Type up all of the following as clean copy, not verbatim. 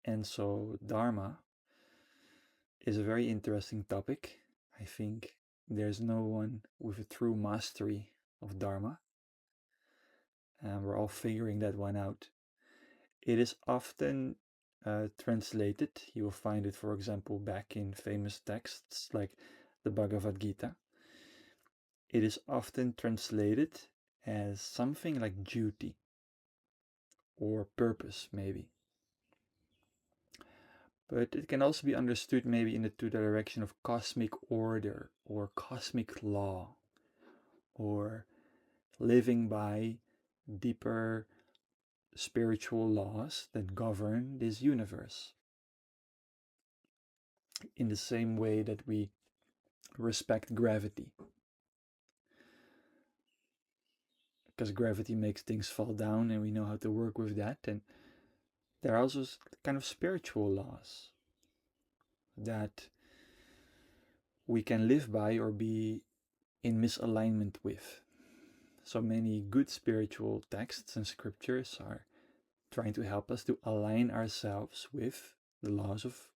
And so dharma is a very interesting topic. I think there's no one with a true mastery of dharma, and we're all figuring that one out. It is often translated. You will find it, for example, back in famous texts like the Bhagavad Gita. It is often translated as something like duty or purpose, maybe. But it can also be understood maybe in the direction of cosmic order or cosmic law, or living by deeper spiritual laws that govern this universe. In the same way that we respect gravity, because gravity makes things fall down and we know how to work with that. And there are also kind of spiritual laws that we can live by or be in misalignment with. So many good spiritual texts and scriptures are trying to help us to align ourselves with the laws of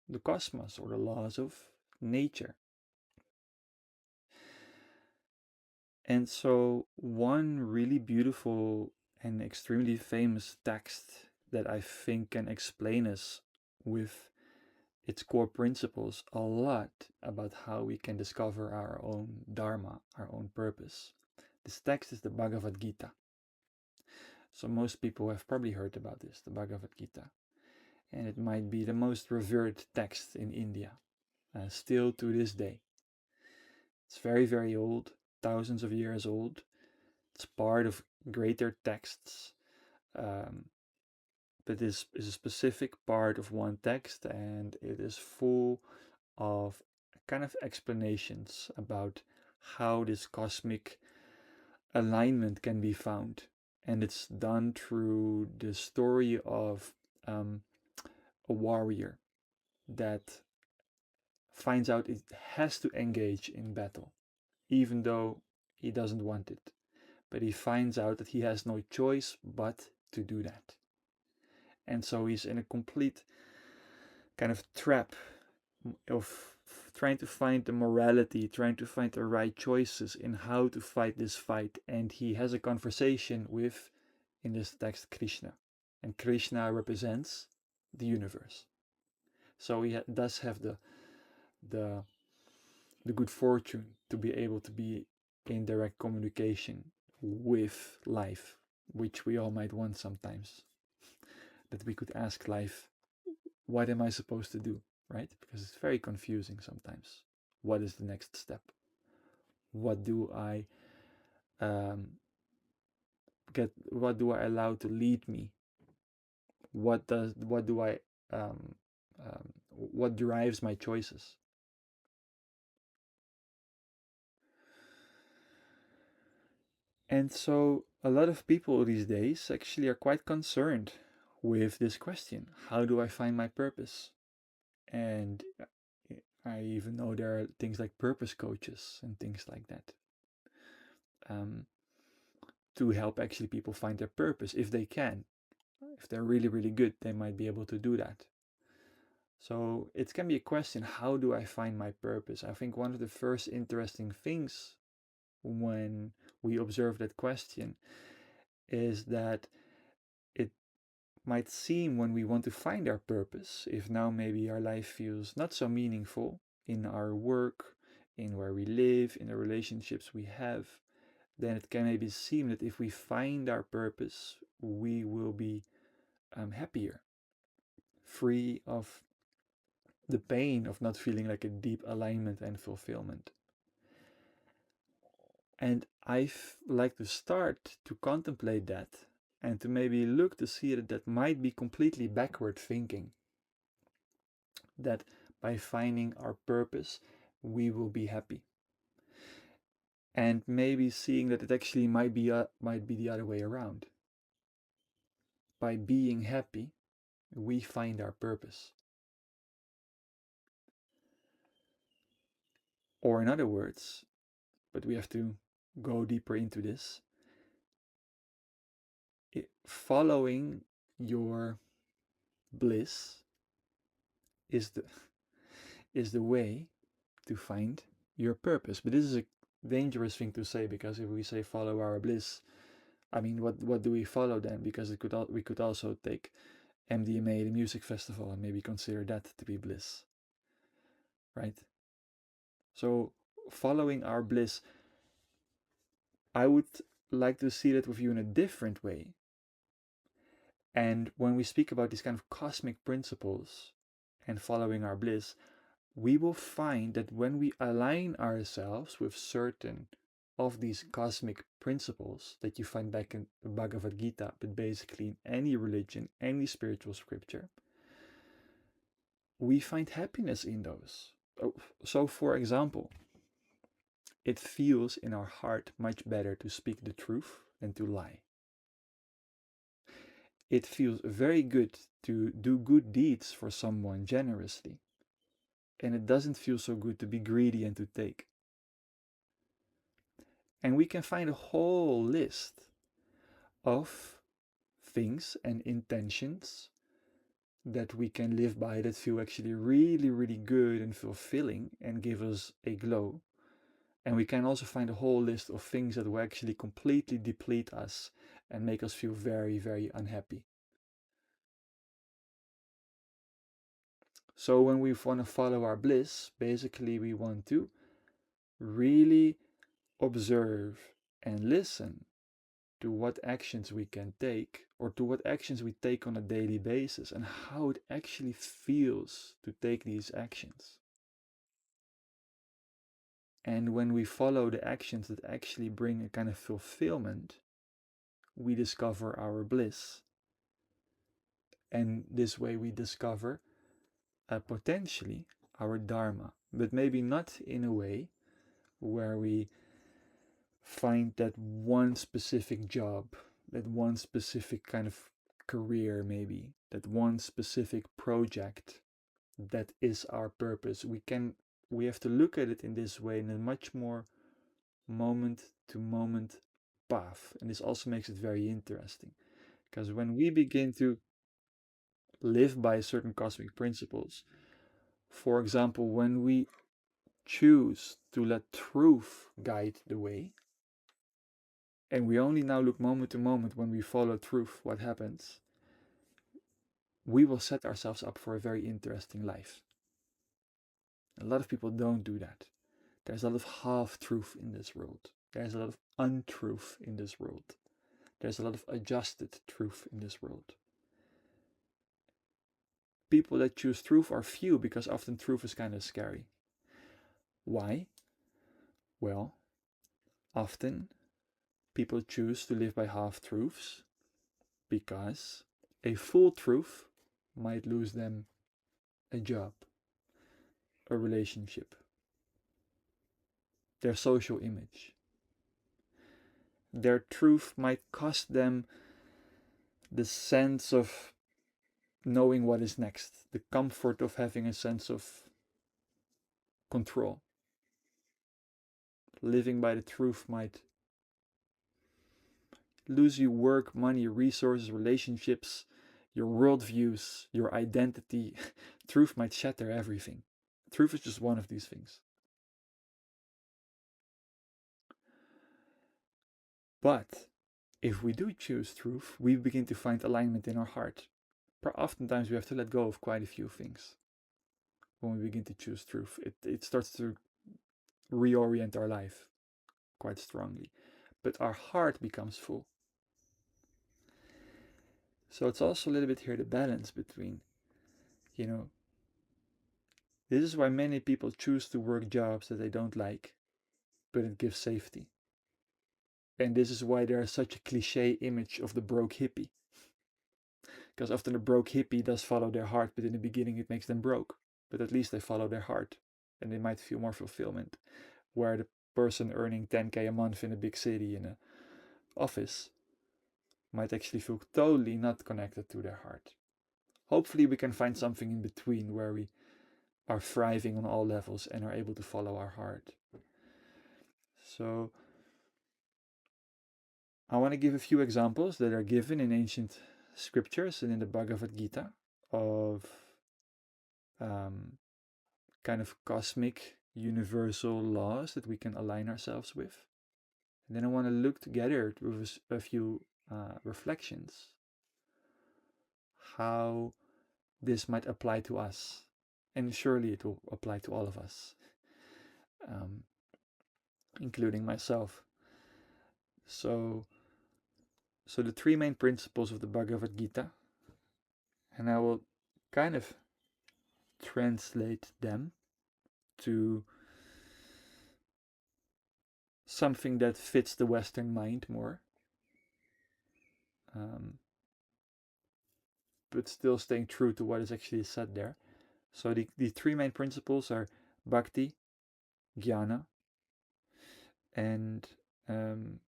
the cosmos or the laws of nature. And so one really beautiful and extremely famous text that I think can explain us with its core principles a lot about how we can discover our own dharma, our own purpose. This text is the Bhagavad Gita. So most people have probably heard about this, the Bhagavad Gita. And it might be the most revered text in India, still to this day. It's very, very old, thousands of years old. It's part of greater texts, but this is a specific part of one text, and it is full of kind of explanations about how this cosmic alignment can be found. And it's done through the story of a warrior that finds out it has to engage in battle, even though he doesn't want it. But he finds out that he has no choice but to do that. And so he's in a complete kind of trap of trying to find the morality, trying to find the right choices in how to fight this fight. And he has a conversation with, in this text, Krishna. And Krishna represents the universe. So he does have the good fortune to be able to be in direct communication with life, which we all might want sometimes. That we could ask life, what am I supposed to do, right? Because it's very confusing sometimes. What is the next step? What do I what do I allow to lead me? What drives my choices? And so a lot of people these days actually are quite concerned with this question. How do I find my purpose? And I even know there are things like purpose coaches and things like that, to help actually people find their purpose if they can. If they're really, really good, they might be able to do that. So it can be a question, how do I find my purpose? I think one of the first interesting things when we observe that question is that it might seem, when we want to find our purpose, if now maybe our life feels not so meaningful in our work, in where we live, in the relationships we have, then it can maybe seem that if we find our purpose, we will be happier, free of the pain of not feeling like a deep alignment and fulfillment. And I like to start to contemplate that and to maybe look to see that might be completely backward thinking. That by finding our purpose, we will be happy. And maybe seeing that it actually might be the other way around. By being happy, we find our purpose. Or in other words, but we have to go deeper into this, following your bliss, is the way to find your purpose. But this is a dangerous thing to say, because if we say follow our bliss, I mean, what do we follow then? Because we could also take MDMA, the music festival, and maybe consider that to be bliss, right? So following our bliss, I would like to see that with you in a different way. And when we speak about these kind of cosmic principles and following our bliss, we will find that when we align ourselves with certain of these cosmic principles that you find back in the Bhagavad Gita, but basically in any religion, any spiritual scripture, we find happiness in those. So, for example, it feels in our heart much better to speak the truth than to lie. It feels very good to do good deeds for someone generously. And it doesn't feel so good to be greedy and to take. And we can find a whole list of things and intentions that we can live by that feel actually really, really good and fulfilling and give us a glow. And we can also find a whole list of things that will actually completely deplete us and make us feel very, very unhappy. So when we want to follow our bliss, basically we want to really observe and listen to what actions we can take, or to what actions we take on a daily basis, and how it actually feels to take these actions. And when we follow the actions that actually bring a kind of fulfillment, we discover our bliss. And this way we discover potentially our dharma, but maybe not in a way where we find that one specific job, that one specific kind of career, maybe that one specific project that is our purpose. We have to look at it in this way, in a much more moment to moment path. And this also makes it very interesting, because when we begin to live by certain cosmic principles, for example, when we choose to let truth guide the way, and we only now look moment to moment when we follow truth, what happens? We will set ourselves up for a very interesting life. A lot of people don't do that. There's a lot of half-truth in this world. There's a lot of untruth in this world. There's a lot of adjusted truth in this world. People that choose truth are few, because often truth is kind of scary. Why? Well, often people choose to live by half-truths because a full truth might lose them a job, a relationship, their social image. Their truth might cost them the sense of knowing what is next, the comfort of having a sense of control. Living by the truth might lose you work, money, resources, relationships, your worldviews, your identity. Truth might shatter everything. Truth is just one of these things. But if we do choose truth, we begin to find alignment in our heart. Oftentimes we have to let go of quite a few things when we begin to choose truth. It starts to reorient our life quite strongly. But our heart becomes full. So it's also a little bit here the balance between, this is why many people choose to work jobs that they don't like, but it gives safety. And this is why there is such a cliche image of the broke hippie. Because often the broke hippie does follow their heart, but in the beginning it makes them broke. But at least they follow their heart, and they might feel more fulfillment. Where the person earning 10K a month in a big city in an office might actually feel totally not connected to their heart. Hopefully we can find something in between where we are thriving on all levels and are able to follow our heart. So I want to give a few examples that are given in ancient scriptures and in the Bhagavad Gita of um, kind of cosmic universal laws that we can align ourselves with. And then I want to look together with a few reflections how this might apply to us. And surely it will apply to all of us, um, including myself. So, so the three main principles of the Bhagavad Gita, and I will kind of translate them to something that fits the Western mind more, um, but still staying true to what is actually said there. So the three main principles are bhakti, jnana, and um,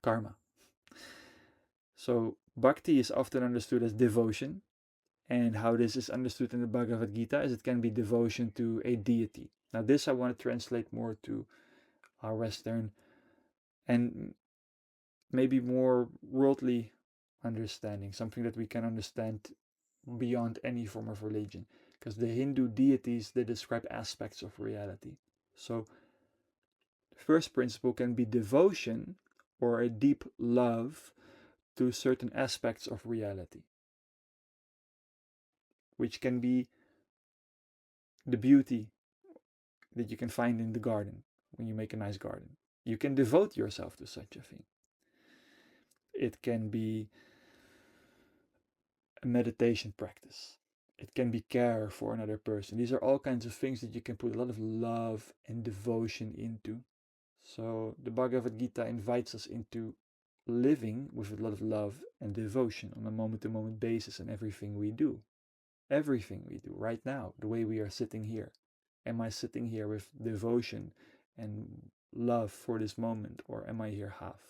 karma. So bhakti is often understood as devotion, and how this is understood in the Bhagavad Gita is it can be devotion to a deity. Now this I want to translate more to our Western and maybe more worldly understanding, something that we can understand beyond any form of religion. Because the Hindu deities, they describe aspects of reality. So the first principle can be devotion or a deep love to certain aspects of reality, which can be the beauty that you can find in the garden when you make a nice garden. You can devote yourself to such a thing. It can be a meditation practice. It can be care for another person. These are all kinds of things that you can put a lot of love and devotion into. So the Bhagavad Gita invites us into living with a lot of love and devotion on a moment to moment basis in everything we do. Everything we do right now, the way we are sitting here. Am I sitting here with devotion and love for this moment, or am I here half?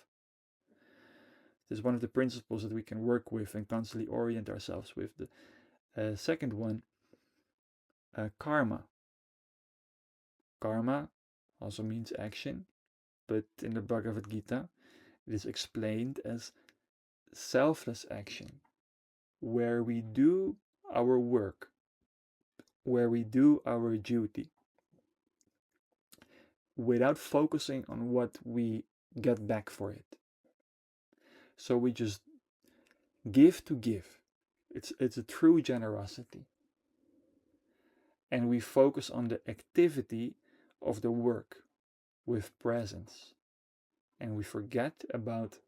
This is one of the principles that we can work with and constantly orient ourselves with. The second one, karma. Karma also means action, but in the Bhagavad Gita, it is explained as selfless action, where we do our work, where we do our duty, without focusing on what we get back for it. So we just give to give. It's a true generosity. And we focus on the activity of the work with presence. And we forget about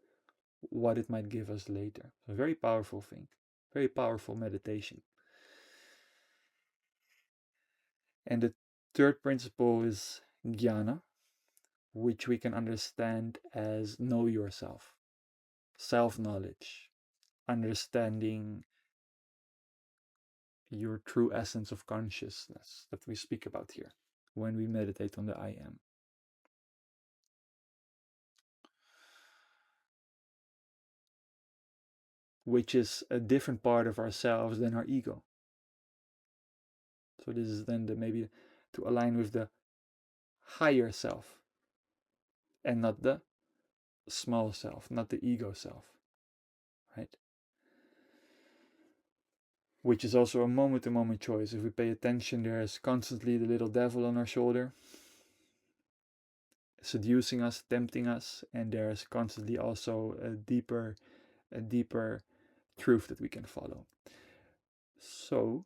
what it might give us later. A very powerful thing, very powerful meditation. And the third principle is jnana, which we can understand as know yourself, self-knowledge, understanding your true essence of consciousness that we speak about here when we meditate on the I am. Which is a different part of ourselves than our ego. So this is then maybe to align with the higher self and not the small self, not the ego self, right? Which is also a moment to moment choice. If we pay attention, there's constantly the little devil on our shoulder, seducing us, tempting us, and there's constantly also a deeper truth that we can follow. So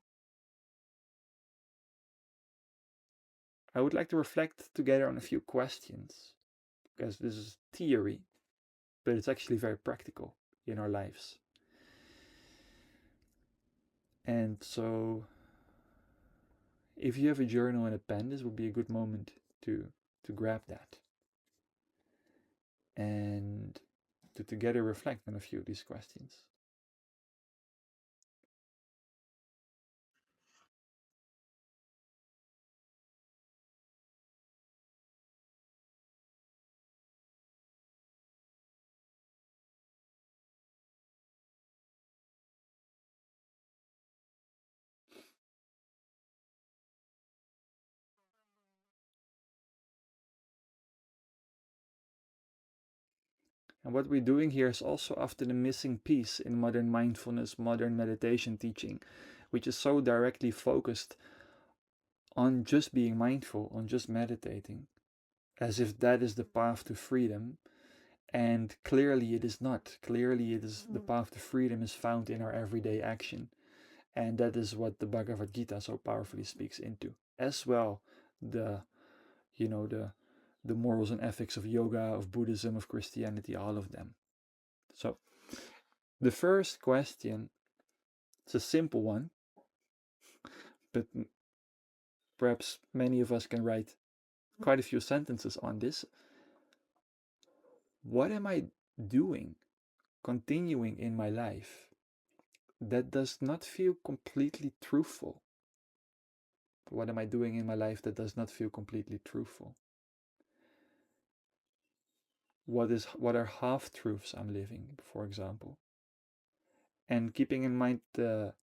I would like to reflect together on a few questions, because this is theory, but it's actually very practical in our lives. And so if you have a journal and a pen, this would be a good moment to grab that and to together reflect on a few of these questions. And what we're doing here is also often a missing piece in modern mindfulness, modern meditation teaching, which is so directly focused on just being mindful, on just meditating, as if that is the path to freedom. And clearly it is not. Clearly it is the path to freedom is found in our everyday action. And that is what the Bhagavad Gita so powerfully speaks into. As well, the you know the morals and ethics of yoga, of Buddhism, of Christianity, all of them. So the first question, it's a simple one, but perhaps many of us can write quite a few sentences on this. What am I doing, continuing in my life that does not feel completely truthful? What am I doing in my life that does not feel completely truthful? What are half truths I'm living, for example? And keeping in mind the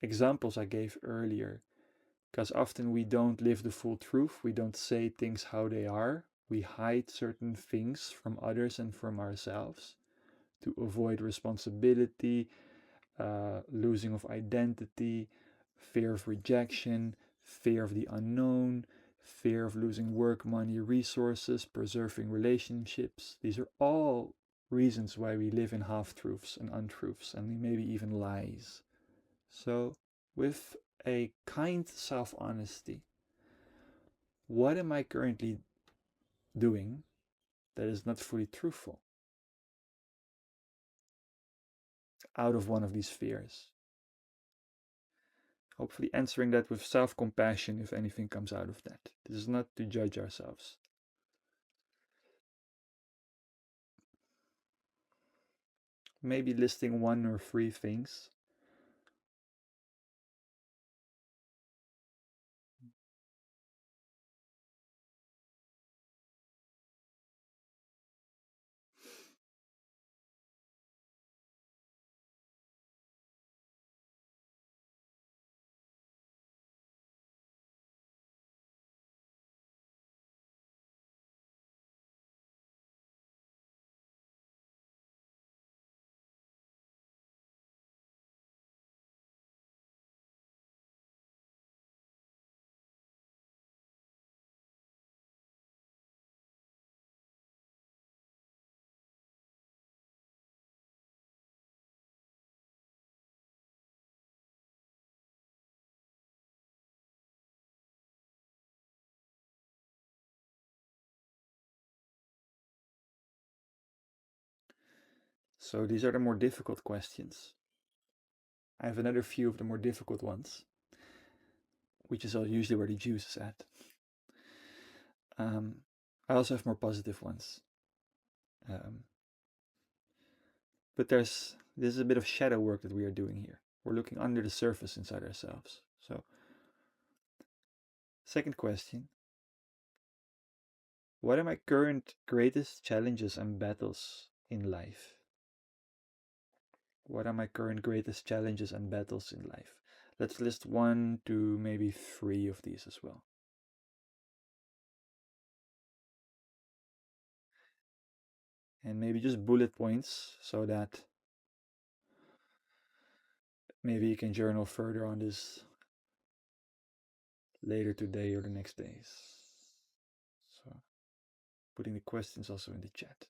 examples I gave earlier, because often we don't live the full truth, we don't say things how they are, we hide certain things from others and from ourselves to avoid responsibility, losing of identity, fear of rejection, fear of the unknown, fear of losing work, money, resources, preserving relationships. These are all reasons why we live in half truths and untruths, and maybe even lies. So, with a kind self honesty, what am I currently doing that is not fully truthful out of one of these fears? Hopefully, answering that with self compassion if anything comes out of that. This is not to judge ourselves. Maybe listing 1 or 3 things. So these are the more difficult questions. I have another few of the more difficult ones, which is usually where the juice is at. I also have more positive ones. But this is a bit of shadow work that we are doing here. We're looking under the surface inside ourselves. So, second question. What are my current greatest challenges and battles in life? What are my current greatest challenges and battles in life? Let's list 1 to maybe 3 of these as well. And maybe just bullet points so that maybe you can journal further on this later today or the next days. So, putting the questions also in the chat.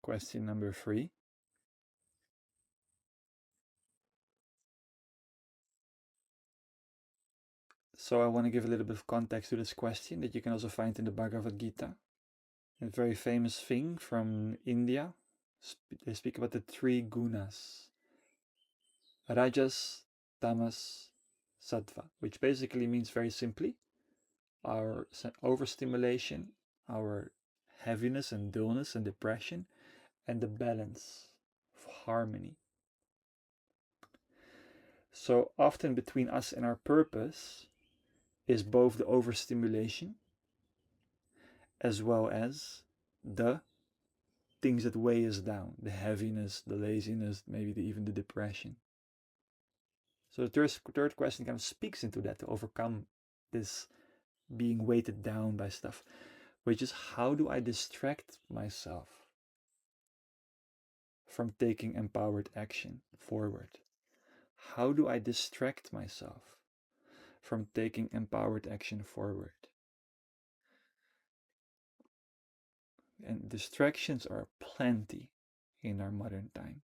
question number 3. So I want to give a little bit of context to this question that you can also find in the Bhagavad Gita. A very famous thing from India. They speak about the 3 gunas: Rajas, Tamas, Sattva, which basically means very simply our overstimulation, our heaviness and dullness and depression, and the balance of harmony. So often between us and our purpose is both the overstimulation as well as the things that weigh us down, the heaviness, the laziness, maybe even the depression. So the third question kind of speaks into that, to overcome this being weighted down by stuff, which is, how do I distract myself from taking empowered action forward? How do I distract myself from taking empowered action forward? And distractions are plenty in our modern time.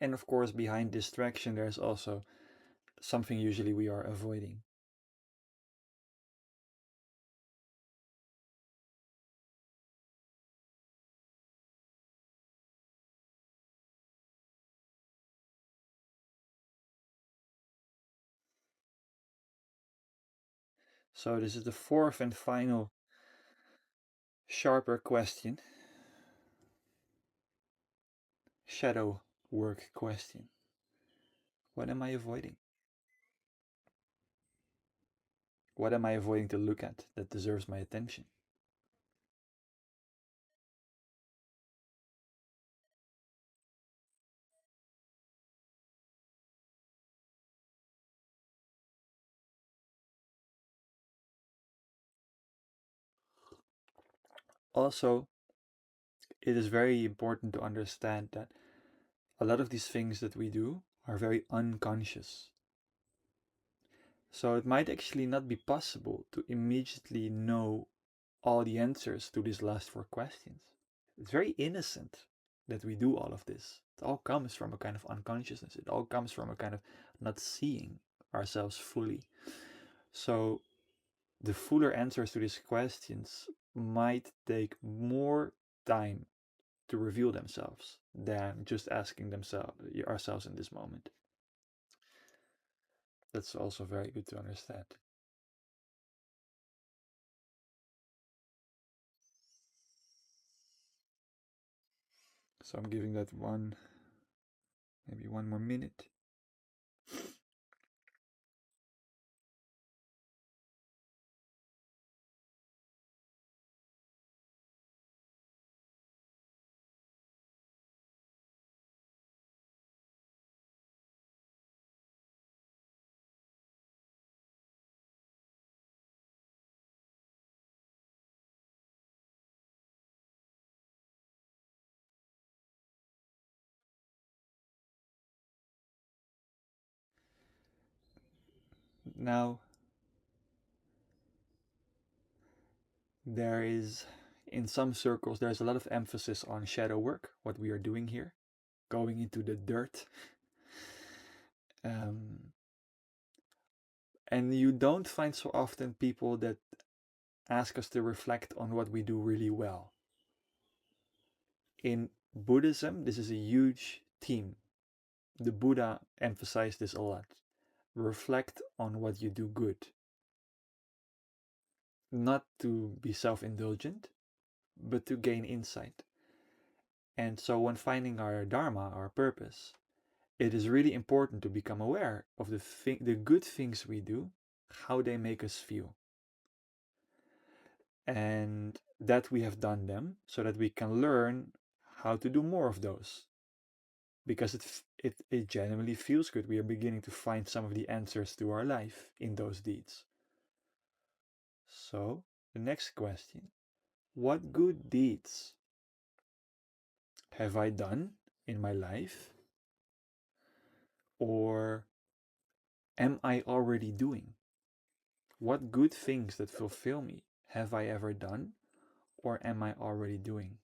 And of course, behind distraction, there's also something usually we are avoiding. So this is the fourth and final sharper question. Shadow work question. What am I avoiding? What am I avoiding to look at that deserves my attention? Also, it is very important to understand that a lot of these things that we do are very unconscious. So it might actually not be possible to immediately know all the answers to these last 4 questions. It's very innocent that we do all of this. It all comes from a kind of unconsciousness. It all comes from a kind of not seeing ourselves fully. So the fuller answers to these questions might take more time to reveal themselves than just asking ourselves in this moment. That's also very good to understand. So I'm giving that maybe one more minute. Now, in some circles, there's a lot of emphasis on shadow work, what we are doing here, going into the dirt. And you don't find so often people that ask us to reflect on what we do really well. In Buddhism, this is a huge theme. The Buddha emphasized this a lot. Reflect on what you do good. Not to be self indulgent, but to gain insight. And so, when finding our dharma, our purpose, it is really important to become aware of the good things we do, how they make us feel, and that we have done them so that we can learn how to do more of those. Because it genuinely feels good. We are beginning to find some of the answers to our life in those deeds. So, the next question: what good deeds have I done in my life, or am I already doing? What good things that fulfill me have I ever done, or am I already doing?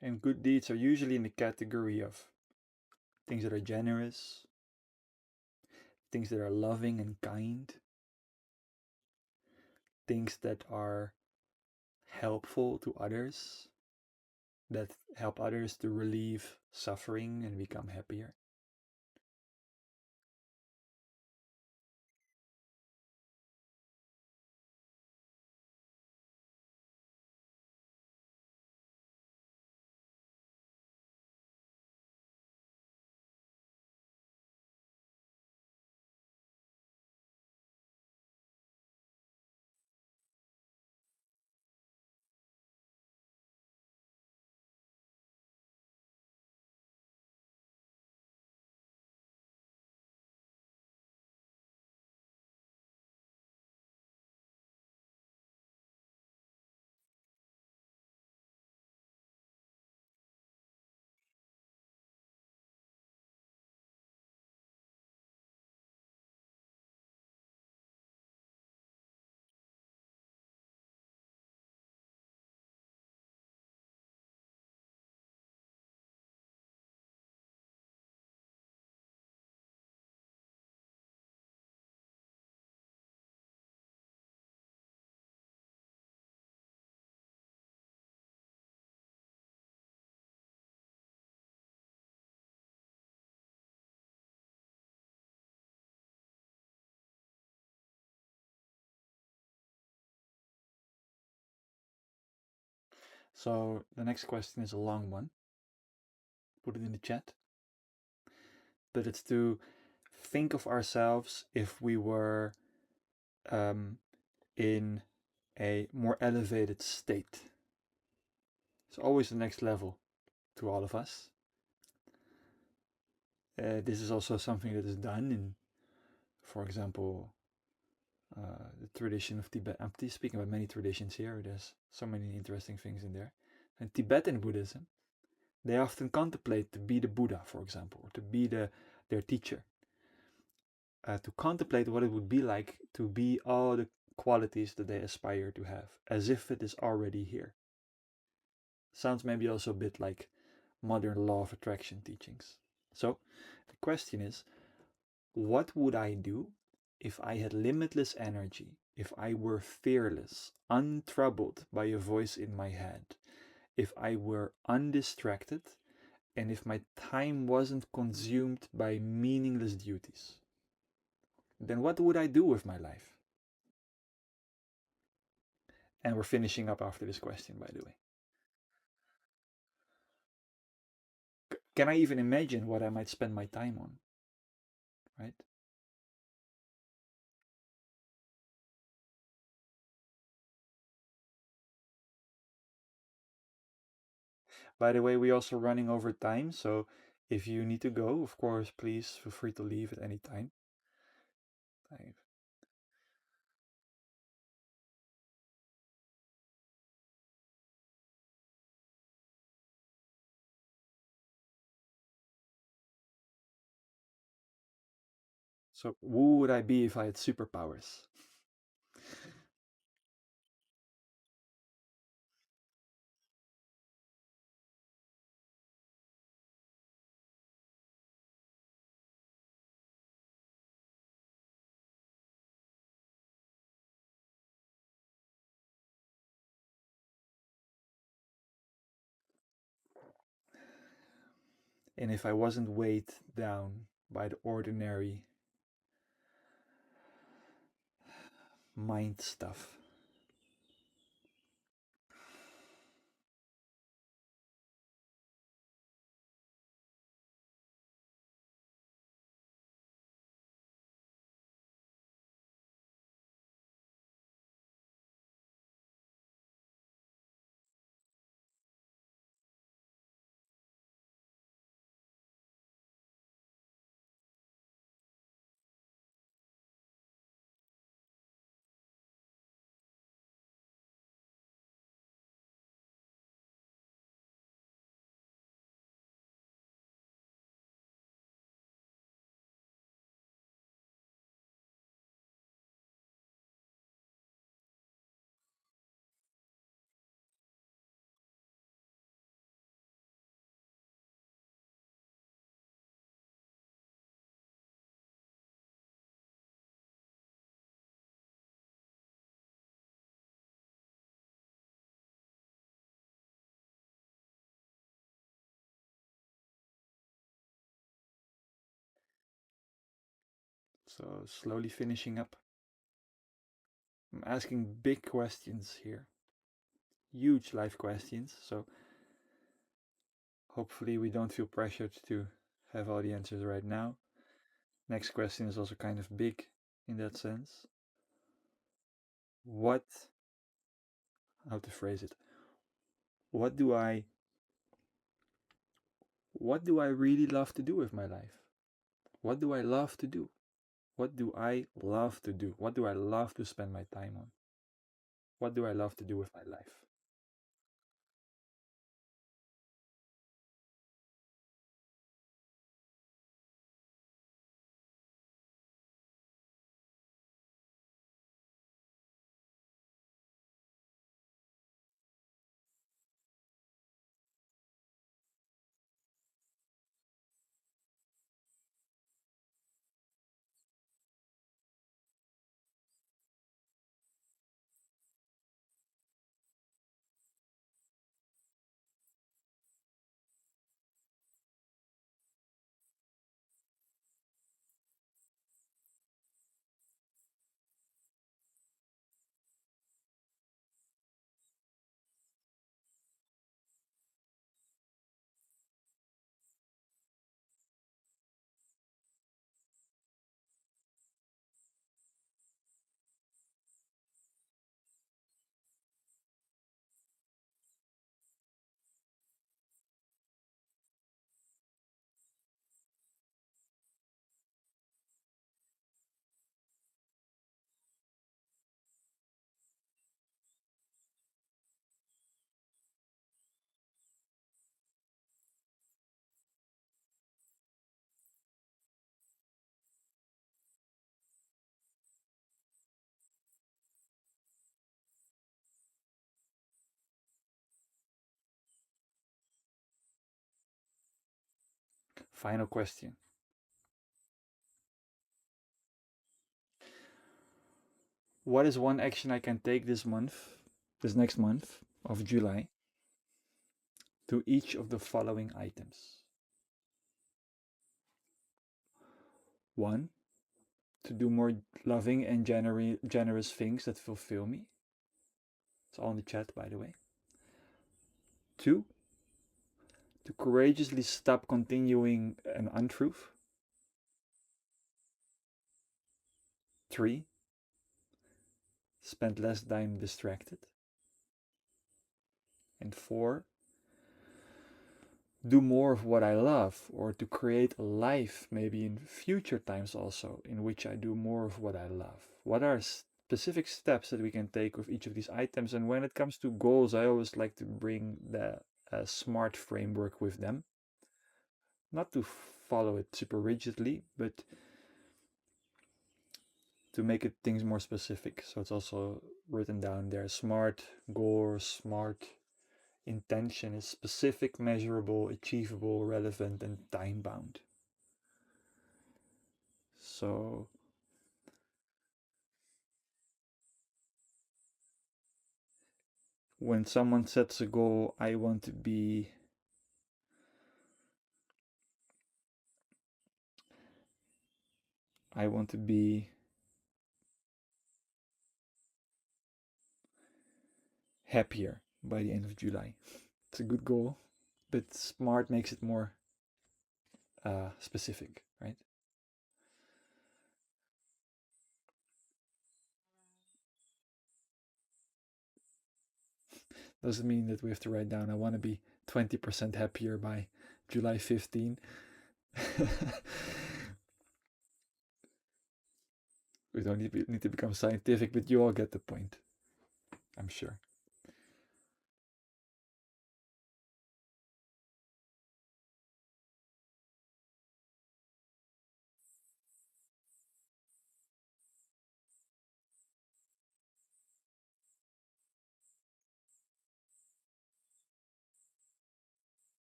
And good deeds are usually in the category of things that are generous, things that are loving and kind, things that are helpful to others, that help others to relieve suffering and become happier. So the next question is a long one. Put it in the chat. But it's to think of ourselves if we were um, in a more elevated state. It's always the next level to all of us. This is also something that is done in, for example, the tradition of Tibet. I'm speaking about many traditions here. There's so many interesting things in there. In Tibetan Buddhism, they often contemplate to be the Buddha, for example, or to be their teacher. To contemplate what it would be like to be all the qualities that they aspire to have, as if it is already here. Sounds maybe also a bit like modern law of attraction teachings. So, the question is, what would I do if I had limitless energy, if I were fearless, untroubled by a voice in my head, if I were undistracted, and if my time wasn't consumed by meaningless duties? Then what would I do with my life? And we're finishing up after this question, by the way. Can I even imagine what I might spend my time on? Right? By the way, we're also running over time, so If you need to go, of course, please feel free to leave at any time. So, who would I be if I had superpowers? And if I wasn't weighed down by the ordinary mind stuff. So, slowly finishing up. I'm asking big questions here, huge life questions. So, hopefully, we don't feel pressured to have all the answers right now. Next question is also kind of big in that sense. What, how to phrase it? What do I what do I really love to do with my life? What do I love to do? What do I love to do? What do I love to spend my time on? What do I love to do with my life? Final question. What is one action I can take this next month of July, to each of the following items? One, to do more loving and generous things that fulfill me. It's all in the chat, by the way. Two, to courageously stop continuing an untruth. Three, spend less time distracted. And four, do more of what I love, or to create a life maybe in future times also in which I do more of what I love? What are specific steps that we can take with each of these items? And when it comes to goals, I always like to bring the SMART framework with them. Not to follow it super rigidly, but to make it things more specific. So it's also written down there. SMART goal, SMART intention is specific, measurable, achievable, relevant, and time bound. So when someone sets a goal, I want to be happier by the end of July. It's a good goal, but SMART makes it more specific, right? Doesn't mean that we have to write down, I want to be 20% happier by July 15. We don't need to become scientific, but you all get the point, I'm sure.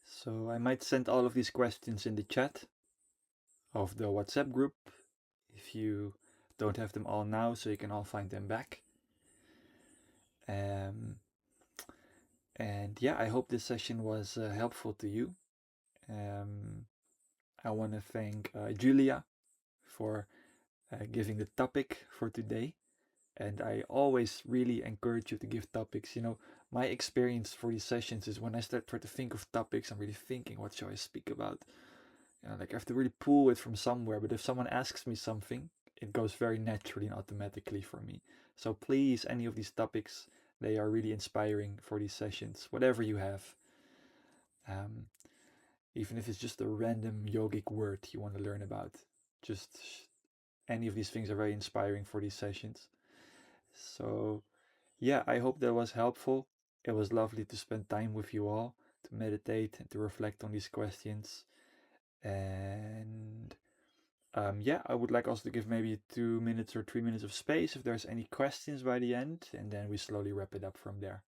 So I might send all of these questions in the chat of the WhatsApp group if you don't have them all now, so you can all find them back. And yeah, I hope this session was helpful to you. I want to thank Julia for giving the topic for today. And I always really encourage you to give topics. You know, my experience for these sessions is when I start trying to think of topics, I'm really thinking, what shall I speak about? You know, like I have to really pull it from somewhere. But if someone asks me something, it goes very naturally and automatically for me. So please, any of these topics, they are really inspiring for these sessions. Whatever you have, um, even if it's just a random yogic word you want to learn about, just any of these things are very inspiring for these sessions. So yeah, I hope that was helpful. It was lovely to spend time with you all, to meditate and to reflect on these questions. And yeah, I would like also to give maybe 2 minutes or 3 minutes of space if there's any questions by the end, and then we slowly wrap it up from there.